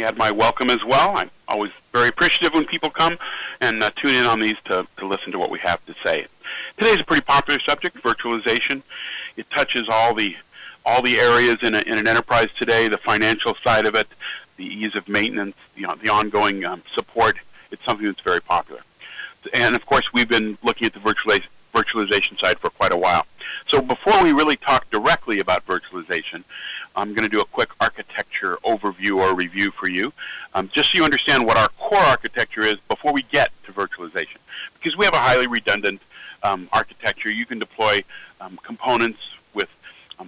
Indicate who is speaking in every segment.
Speaker 1: me add my welcome as well. I'm always very appreciative when people come and tune in on these to listen to what we have to say. Today's a pretty popular subject, virtualization. It touches all the areas in an enterprise today, the financial side of it, the ease of maintenance, the ongoing support. It's something that's very popular. And of course, we've been looking at the virtualization side for quite a while. So before we really talk directly about virtualization, I'm going to do a quick architecture overview or review for you, just so you understand what our core architecture is before we get to virtualization. Because we have a highly redundant architecture. You can deploy components with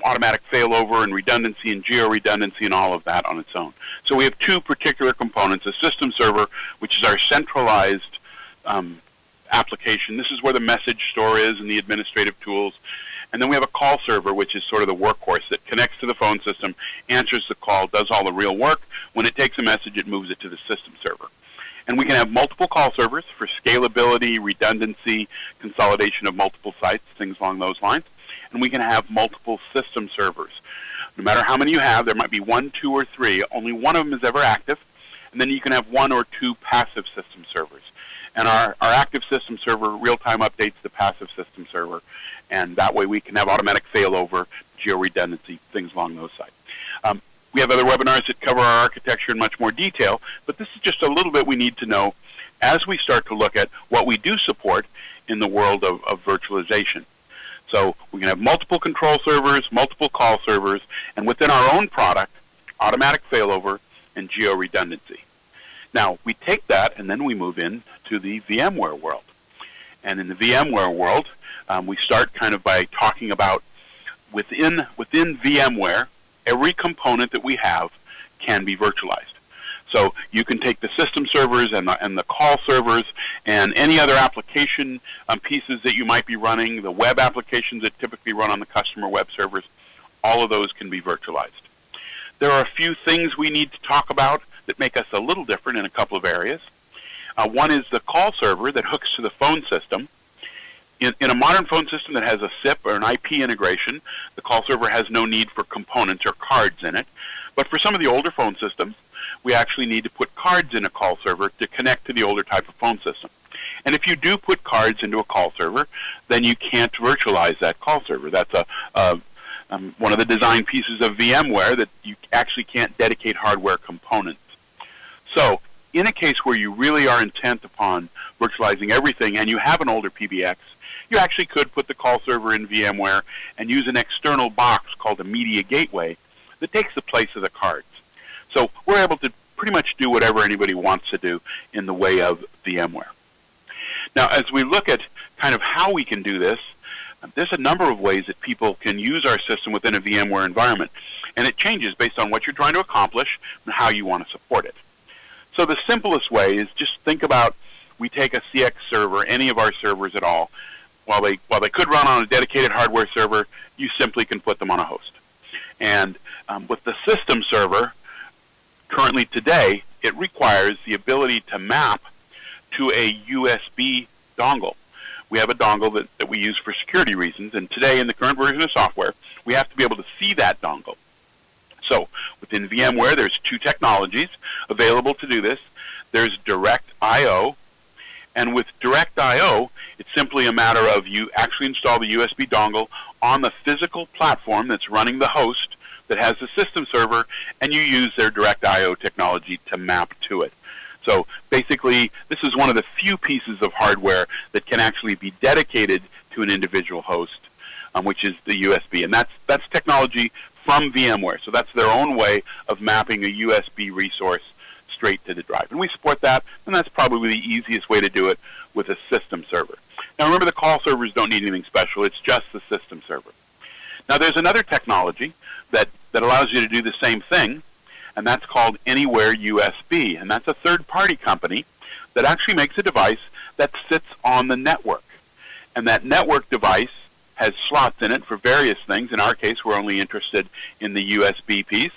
Speaker 1: automatic failover and redundancy and geo-redundancy and all of that on its own. So we have two particular components, a system server, which is our centralized application. This is where the message store is and the administrative tools. And then we have a call server, which is sort of the workhorse that connects to the phone system, answers the call, does all the real work. When it takes a message, it moves it to the system server. And we can have multiple call servers for scalability, redundancy, consolidation of multiple sites, things along those lines. And we can have multiple system servers. No matter how many you have, there might be 1, 2, or 3. Only one of them is ever active. And then you can have 1 or 2 passive system servers. And our active system server real-time updates the passive system server. And that way we can have automatic failover, geo-redundancy, things along those sides. We have other webinars that cover our architecture in much more detail, but this is just a little bit we need to know as we start to look at what we do support in the world of virtualization. So we can have multiple control servers, multiple call servers, and within our own product, automatic failover and geo-redundancy. Now, we take that and then we move into the VMware world. And in the VMware world, we start kind of by talking about within VMware, every component that we have can be virtualized. So you can take the system servers and the call servers and any other application pieces that you might be running, the web applications that typically run on the customer web servers, all of those can be virtualized. There are a few things we need to talk about that make us a little different in a couple of areas. One is the call server that hooks to the phone system. In a modern phone system that has a SIP or an IP integration, the call server has no need for components or cards in it. But for some of the older phone systems, we actually need to put cards in a call server to connect to the older type of phone system. And if you do put cards into a call server, then you can't virtualize that call server. That's one of the design pieces of VMware, that you actually can't dedicate hardware components. So in a case where you really are intent upon virtualizing everything and you have an older PBX, you actually could put the call server in VMware and use an external box called a media gateway that takes the place of the cards. So we're able to pretty much do whatever anybody wants to do in the way of VMware. Now, as we look at kind of how we can do this, there's a number of ways that people can use our system within a VMware environment. And it changes based on what you're trying to accomplish and how you want to support it. So the simplest way is just think about, we take a CX server, any of our servers at all. While they could run on a dedicated hardware server, you simply can put them on a host. And with the system server, currently today, it requires the ability to map to a USB dongle. We have a dongle that we use for security reasons, and today in the current version of software, we have to be able to see that dongle. So within VMware, there's 2 technologies available to do this. There's Direct I/O, and with Direct I/O, it's simply a matter of you actually install the USB dongle on the physical platform that's running the host that has the system server, and you use their Direct I/O technology to map to it. So basically, this is one of the few pieces of hardware that can actually be dedicated to an individual host, which is the USB. And that's technology from VMware. So that's their own way of mapping a USB resource straight to the drive. And we support that, and that's probably the easiest way to do it with a system server. Now remember, the call servers don't need anything special. It's just the system server. Now there's another technology that allows you to do the same thing, and that's called Anywhere USB. And that's a third-party company that actually makes a device that sits on the network. And that network device has slots in it for various things. In our case, we're only interested in the USB piece.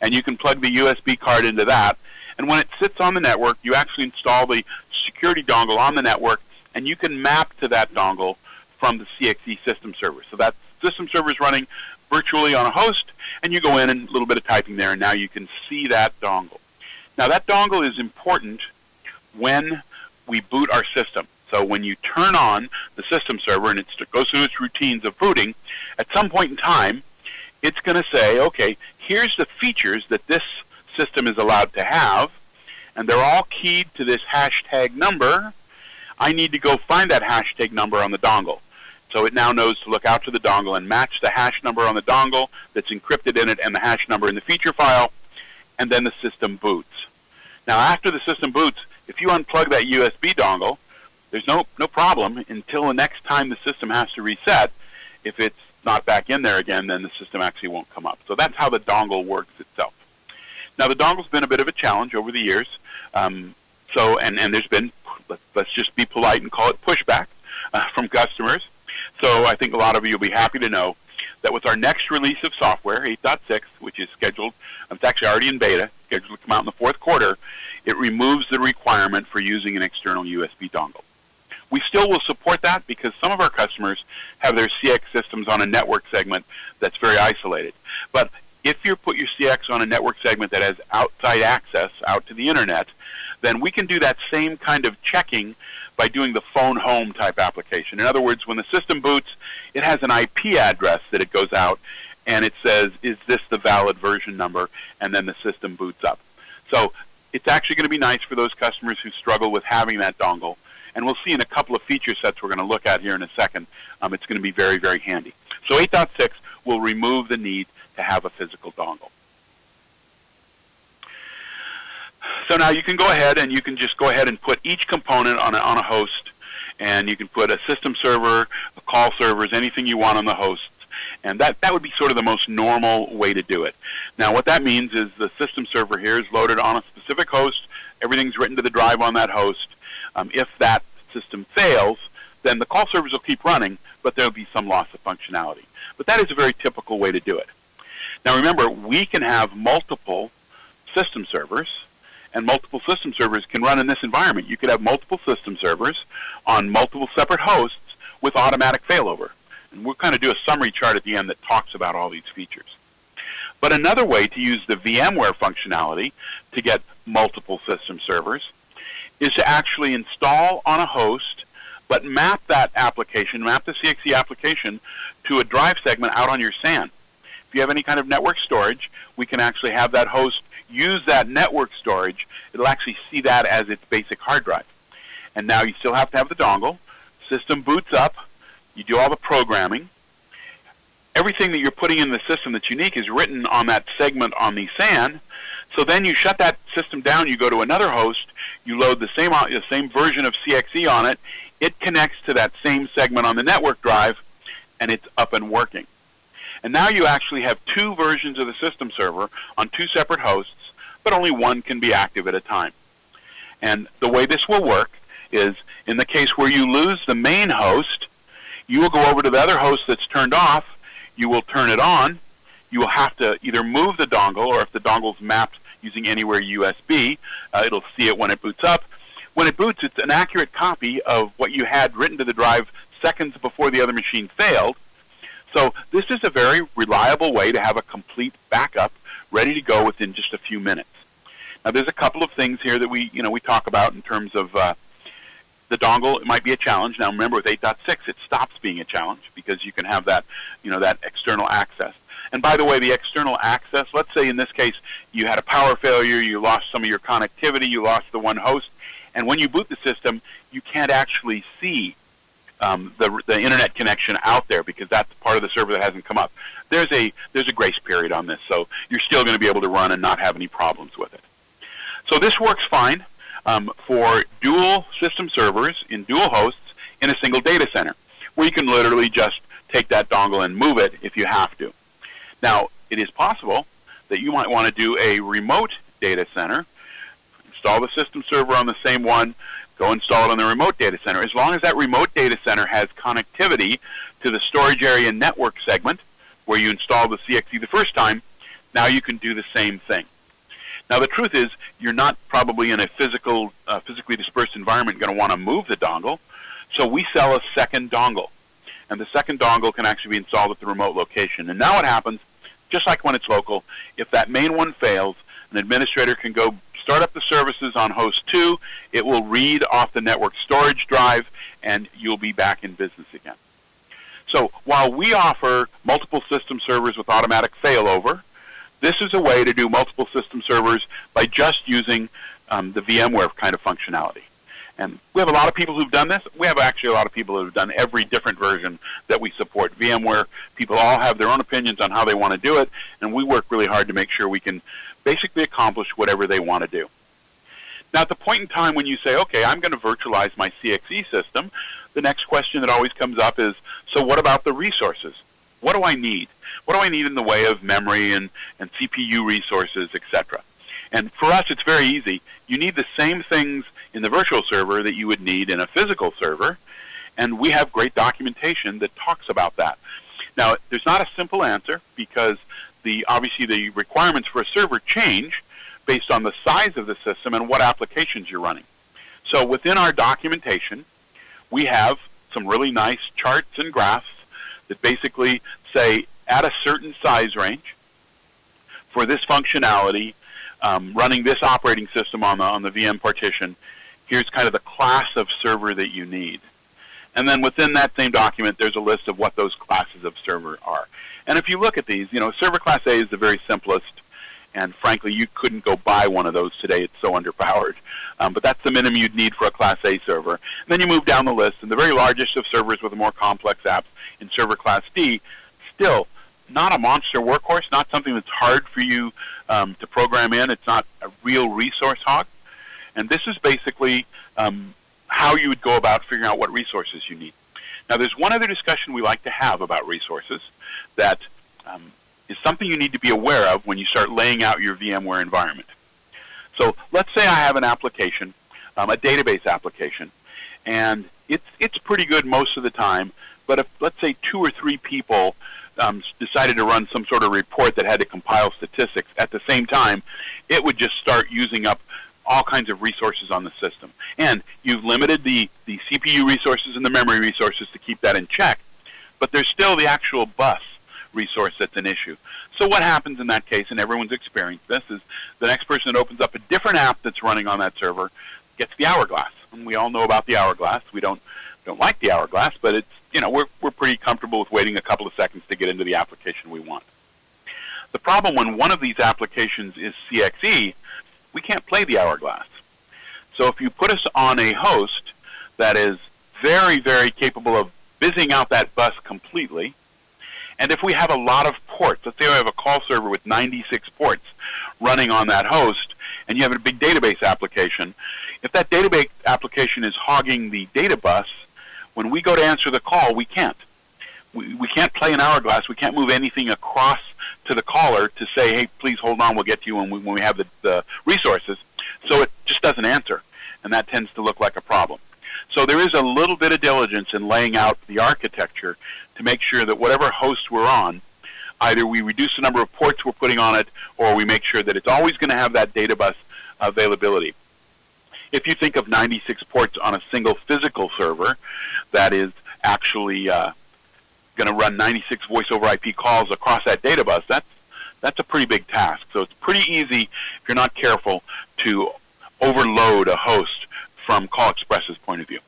Speaker 1: And you can plug the USB card into that. And when it sits on the network, you actually install the security dongle on the network, and you can map to that dongle from the CXE system server. So that system server is running virtually on a host, and you go in and a little bit of typing there, and now you can see that dongle. Now that dongle is important when we boot our system. So when you turn on the system server and it goes through its routines of booting, at some point in time, it's going to say, okay, here's the features that this system is allowed to have, and they're all keyed to this hashtag number. I need to go find that hashtag number on the dongle. So it now knows to look out to the dongle and match the hash number on the dongle that's encrypted in it and the hash number in the feature file, and then the system boots. Now after the system boots, if you unplug that USB dongle, there's no problem until the next time the system has to reset. If it's not back in there again, then the system actually won't come up. So that's how the dongle works itself. Now the dongle's been a bit of a challenge over the years. And there's been, let's just be polite and call it pushback from customers. So I think a lot of you will be happy to know that with our next release of software, 8.6, which is scheduled, it's actually already in beta, scheduled to come out in the 4th quarter, it removes the requirement for using an external USB dongle. We still will support that because some of our customers have their CX systems on a network segment that's very isolated. But if you put your CX on a network segment that has outside access out to the internet, then we can do that same kind of checking by doing the phone home type application. In other words, when the system boots, it has an IP address that it goes out and it says, is this the valid version number? And then the system boots up. So it's actually going to be nice for those customers who struggle with having that dongle. And we'll see in a couple of feature sets we're going to look at here in a second. It's going to be very, very handy. So 8.6 will remove the need to have a physical dongle. So now you can go ahead and you can just go ahead and put each component on a host, and you can put a system server, a call servers, anything you want on the hosts, and that would be sort of the most normal way to do it. Now what that means is the system server here is loaded on a specific host, everything's written to the drive on that host. If that system fails, then the call servers will keep running, but there will be some loss of functionality. But that is a very typical way to do it. Now remember, we can have multiple system servers, and multiple system servers can run in this environment. You could have multiple system servers on multiple separate hosts with automatic failover. And we'll kind of do a summary chart at the end that talks about all these features. But another way to use the VMware functionality to get multiple system servers is to actually install on a host, but map that application, map the CXE application to a drive segment out on your SAN. If you have any kind of network storage, we can actually have that host use that network storage. It'll actually see that as its basic hard drive. And now you still have to have the dongle. System boots up. You do all the programming. Everything that you're putting in the system that's unique is written on that segment on the SAN. So then you shut that system down, you go to another host, you load the same version of CXE on it, it connects to that same segment on the network drive, and it's up and working. And now you actually have two versions of the system server on two separate hosts, but only one can be active at a time. And the way this will work is, in the case where you lose the main host, you will go over to the other host that's turned off, you will turn it on, you will have to either move the dongle, or if the dongle's mapped using Anywhere USB, it'll see it when it boots up. When it boots, it's an accurate copy of what you had written to the drive seconds before the other machine failed. So this is a very reliable way to have a complete backup ready to go within just a few minutes. Now there's a couple of things here that we talk about in terms of the dongle. It might be a challenge. Now remember, with 8.6 it stops being a challenge because you can have that, that external access. And by the way, the external access, let's say in this case you had a power failure, you lost some of your connectivity, you lost the one host, and when you boot the system, you can't actually see the internet connection out there because that's part of the server that hasn't come up. There's a grace period on this, so you're still going to be able to run and not have any problems with it. So this works fine for dual system servers in dual hosts in a single data center, where you can literally just take that dongle and move it if you have to. Now, it is possible that you might want to do a remote data center, install the system server on the same one, go install it on the remote data center. As long as that remote data center has connectivity to the storage area network segment where you install the CXE the first time, now you can do the same thing. Now the truth is, you're not probably in a physically dispersed environment going to want to move the dongle, so we sell a second dongle. And the second dongle can actually be installed at the remote location. And now what happens, just like when it's local, if that main one fails, an administrator can go start up the services on host 2, it will read off the network storage drive, and you'll be back in business again. So while we offer multiple system servers with automatic failover, this is a way to do multiple system servers by just using the VMware kind of functionality. And we have a lot of people who've done this. We have actually a lot of people who have done every different version that we support. VMware, people all have their own opinions on how they want to do it, and we work really hard to make sure we can basically accomplish whatever they want to do. Now, at the point in time when you say, okay, I'm going to virtualize my CXE system, the next question that always comes up is, so what about the resources? What do I need? What do I need in the way of memory and CPU resources, etc.? And for us, it's very easy. You need the same things in the virtual server that you would need in a physical server, and we have great documentation that talks about that. Now, there's not a simple answer because obviously the requirements for a server change based on the size of the system and what applications you're running. So within our documentation, we have some really nice charts and graphs that basically say at a certain size range for this functionality, running this operating system on the VM partition, here's kind of the class of server that you need. And then within that same document, there's a list of what those classes of server are. And if you look at these, server class A is the very simplest, and frankly, you couldn't go buy one of those today. It's so underpowered. But that's the minimum you'd need for a class A server. And then you move down the list, and the very largest of servers with the more complex apps in server class D, still not a monster workhorse, not something that's hard for you to program in. It's not a real resource hog. And this is basically how you would go about figuring out what resources you need. Now, there's one other discussion we like to have about resources that is something you need to be aware of when you start laying out your VMware environment. So let's say I have an application, a database application, and it's pretty good most of the time, but if, let's say, 2 or 3 people decided to run some sort of report that had to compile statistics at the same time, it would just start using up all kinds of resources on the system. And you've limited the CPU resources and the memory resources to keep that in check, but there's still the actual bus resource that's an issue. So what happens in that case, and everyone's experienced this, is the next person that opens up a different app that's running on that server gets the hourglass. And we all know about the hourglass. We don't like the hourglass, but it's, we're pretty comfortable with waiting a couple of seconds to get into the application we want. The problem when one of these applications is CXE, we can't play the hourglass. So if you put us on a host that is very, very capable of busying out that bus completely, and if we have a lot of ports, let's say we have a call server with 96 ports running on that host, and you have a big database application, if that database application is hogging the data bus, when we go to answer the call, we can't. We can't play an hourglass. We can't move anything across to the caller to say, hey, please hold on, we'll get to you when we have the resources. So it just doesn't answer, and that tends to look like a problem. So there is a little bit of diligence in laying out the architecture to make sure that whatever host we're on, either we reduce the number of ports we're putting on it, or we make sure that it's always going to have that data bus availability. If you think of 96 ports on a single physical server that is actually going to run 96 voice over IP calls across that data bus, that's a pretty big task. So it's pretty easy, if you're not careful, to overload a host from CallExpress's point of view.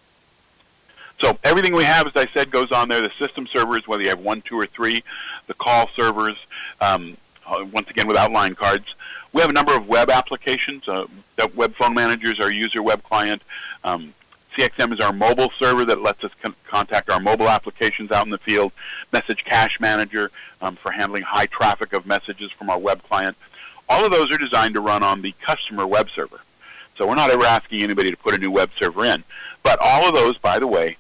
Speaker 1: So everything we have, as I said, goes on there. The system servers, whether you have 1, 2, or 3, the call servers, once again with outline cards. We have a number of web applications. Web Phone Manager is our user web client. CXM is our mobile server that lets us contact our mobile applications out in the field. Message Cache Manager for handling high traffic of messages from our web client. All of those are designed to run on the customer web server. So we're not ever asking anybody to put a new web server in. But all of those, by the way,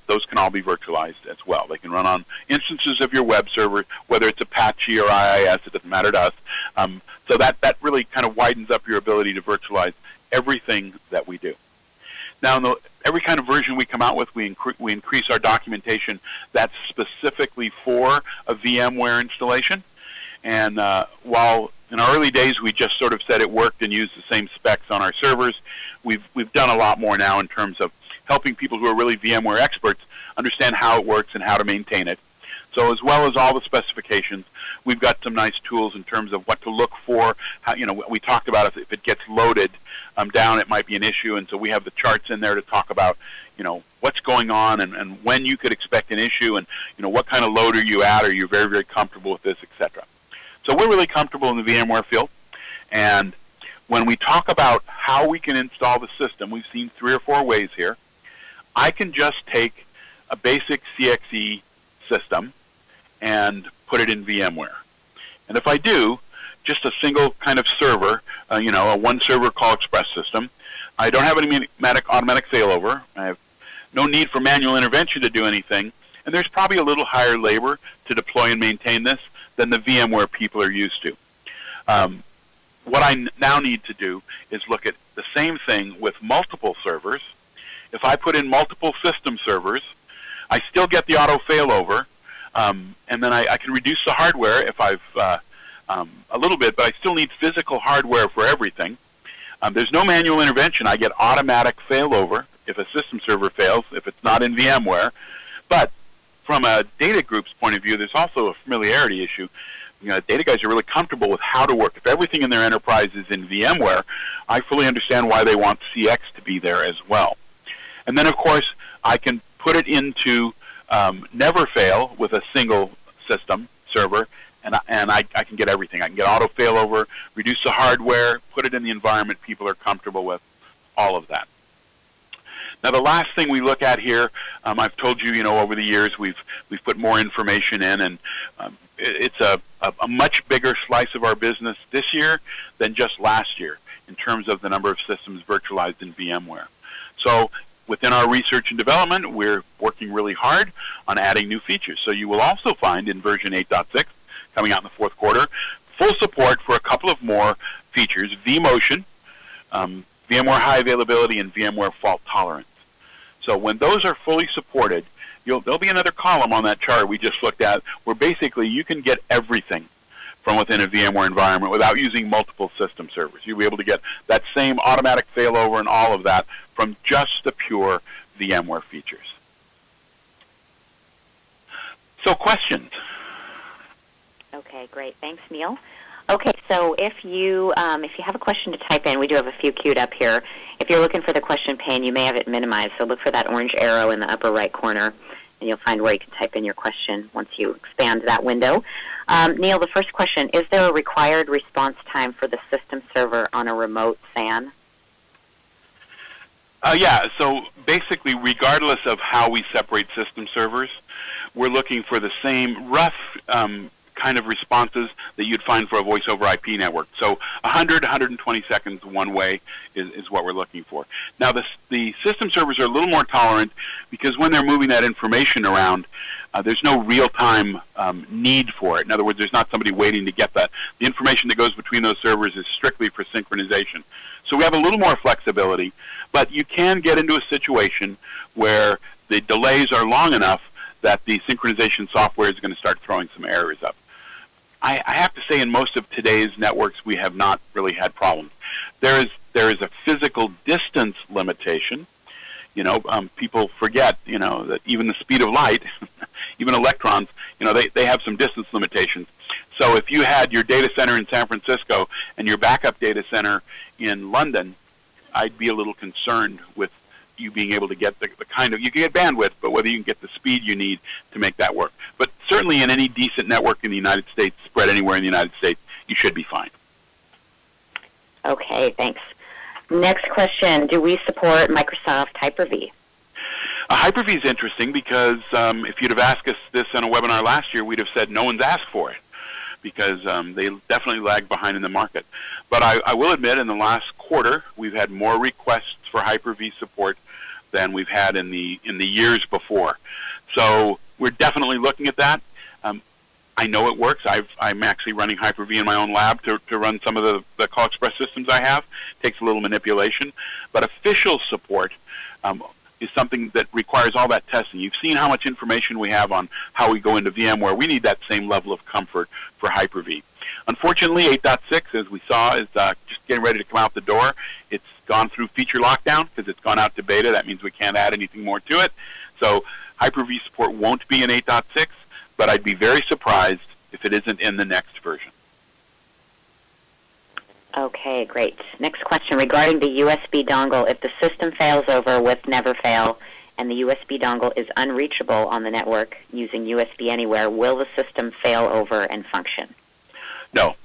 Speaker 1: those can all be virtualized as well. They can run on instances of your web server, whether it's Apache or IIS, it doesn't matter to us. So that really kind of widens up your ability to virtualize everything that we do. Now, in every kind of version we come out with, we increase our documentation that's specifically for a VMware installation. And while in our early days we just sort of said it worked and used the same specs on our servers, we've done a lot more now in terms of helping people who are really VMware experts understand how it works and how to maintain it. So as well as all the specifications, we've got some nice tools in terms of what to look for. How, we talked about if it gets loaded down, it might be an issue, and so we have the charts in there to talk about, what's going on and when you could expect an issue, and what kind of load are you at? Are you very, very comfortable with this, etc. So we're really comfortable in the VMware field, and when we talk about how we can install the system, we've seen 3 or 4 ways here. I can just take a basic CXE system and put it in VMware. And if I do, just a single kind of server, a one-server call express system, I don't have any automatic failover. I have no need for manual intervention to do anything, and there's probably a little higher labor to deploy and maintain this than the VMware people are used to. What I now need to do is look at the same thing with multiple servers. If I put in multiple system servers, I still get the auto failover, and then I can reduce the hardware if I've a little bit, but I still need physical hardware for everything. There's no manual intervention. I get automatic failover if a system server fails, if it's not in VMware. But from a data group's point of view, there's also a familiarity issue. Data guys are really comfortable with how to work. If everything in their enterprise is in VMware, I fully understand why they want CX to be there as well. And then, of course, I can put it into Neverfail with a single system server, and I can get everything. I can get auto failover, reduce the hardware, put it in the environment people are comfortable with, all of that. Now, the last thing we look at here, I've told you, over the years we've put more information in, and it's a much bigger slice of our business this year than just last year in terms of the number of systems virtualized in VMware. So within our research and development, we're working really hard on adding new features. So you will also find in version 8.6, coming out in the 4th quarter, full support for a couple of more features: vMotion, VMware High Availability, and VMware Fault Tolerance. So when those are fully supported, there'll be another column on that chart we just looked at where basically you can get everything from within a VMware environment without using multiple system servers. You'll be able to get that same automatic failover and all of that from just the pure VMware features. So questions?
Speaker 2: Okay, great. Thanks, Neil. Okay, so if you have a question to type in, we do have a few queued up here. If you're looking for the question pane, you may have it minimized, so look for that orange arrow in the upper right corner, and you'll find where you can type in your question once you expand that window. Neil, the first question, is there a required response time for the system server on a remote SAN?
Speaker 1: Yeah, so basically, regardless of how we separate system servers, we're looking for the same rough kind of responses that you'd find for a voice over IP network. So 100, 120 seconds one way is what we're looking for. Now, the system servers are a little more tolerant because when they're moving that information around, there's no real-time need for it. In other words, there's not somebody waiting to get that. The information that goes between those servers is strictly for synchronization. So we have a little more flexibility, but you can get into a situation where the delays are long enough that the synchronization software is going to start throwing some errors up. I have to say, in most of today's networks, we have not really had problems. There is a physical distance limitation. People forget, that even the speed of light, even electrons, they have some distance limitations. So if you had your data center in San Francisco and your backup data center in London, I'd be a little concerned with you being able to get the kind of, you can get bandwidth, but whether you can get the speed you need to make that work. But certainly in any decent network in the United States, spread anywhere in the United States, you should be fine.
Speaker 2: Okay, thanks. Next question, do we support Microsoft Hyper-V?
Speaker 1: Hyper-V is interesting because if you'd have asked us this in a webinar last year, we'd have said no one's asked for it because they definitely lag behind in the market. But I will admit, in the last quarter, we've had more requests for Hyper-V support than we've had in the years before. So we're definitely looking at that. I know it works. I'm actually running Hyper-V in my own lab to run some of the Call Express systems I have. It takes a little manipulation. But official support is something that requires all that testing. You've seen how much information we have on how we go into VMware. We need that same level of comfort for Hyper-V. Unfortunately, 8.6, as we saw, is just getting ready to come out the door. It's gone through feature lockdown because it's gone out to beta. That means we can't add anything more to it. So Hyper-V support won't be in 8.6, but I'd be very surprised if it isn't in the next version.
Speaker 2: Okay, great. Next question regarding the USB dongle. If the system fails over with Never Fail and the USB dongle is unreachable on the network using USB Anywhere, will the system fail over and function?
Speaker 1: No.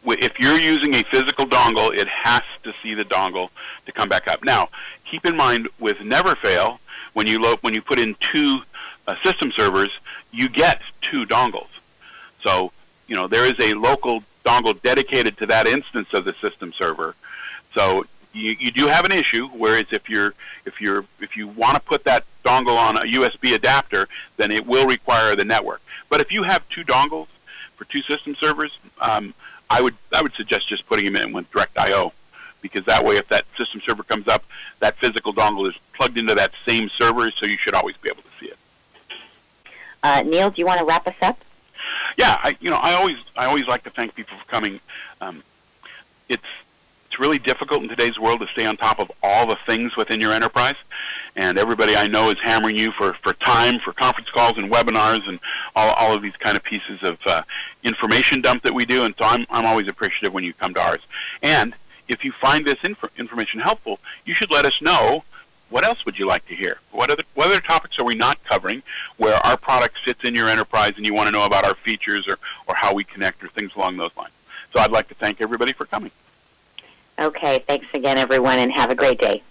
Speaker 1: If you're using a physical dongle, it has to see the dongle to come back up. Now, keep in mind with Never Fail, when you put in two system servers, you get two dongles. So, you know, there is a local dongle dedicated to that instance of the system server. So you do have an issue, whereas if you want to put that dongle on a USB adapter, then it will require the network. But if you have two dongles for two system servers, I would suggest just putting them in with direct I/O, because that way, if that system server comes up, that physical dongle is plugged into that same server, so you should always be able to see it.
Speaker 2: Neil, do you want to wrap us up?
Speaker 1: Yeah, I always like to thank people for coming. It's really difficult in today's world to stay on top of all the things within your enterprise, and everybody I know is hammering you for time, for conference calls and webinars and all of these kind of pieces of information dump that we do, and so I'm always appreciative when you come to ours. And if you find this information helpful, you should let us know. What else would you like to hear? What other topics are we not covering where our product fits in your enterprise and you want to know about our features or how we connect or things along those lines? So I'd like to thank everybody for coming.
Speaker 2: Okay, thanks again, everyone, and have a great day.